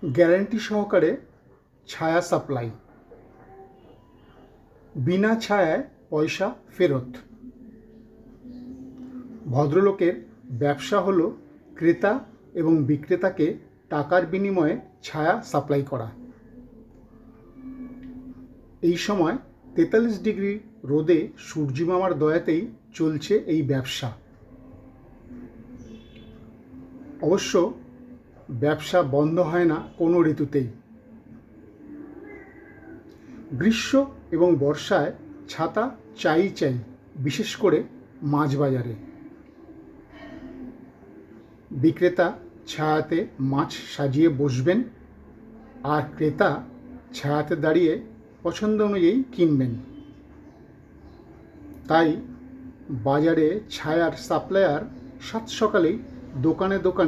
Guarantee সহকারে ছায়া supply, বিনা ছায়ায় পয়সা ফেরত। ভদ্রলোকের ব্যবসা হলো ক্রেতা এবং বিক্রেতাকে টাকার বিনিময়ে ছায়া সাপ্লাই করা। এই সময় 43 ডিগ্রি রোদে সূর্যিমামার দয়াতেই চলছে এই ব্যবসা। অবশ্য ব্যবসা বন্ধ হয় না কোনো ঋতুতেই। গ্রীষ্ম এবং বর্ষায় ছাতা চাই, বিশেষ করে মাছ বাজারে। বিক্রেতা ছায়াতে মাছ সাজিয়ে বসবেন আর ক্রেতা ছায়াতে দাঁড়িয়ে পছন্দ অনুযায়ী কিনবেন। তাই বাজারে ছায়ার সাপ্লায়ার সাত সকালেই দোকানে দোকানে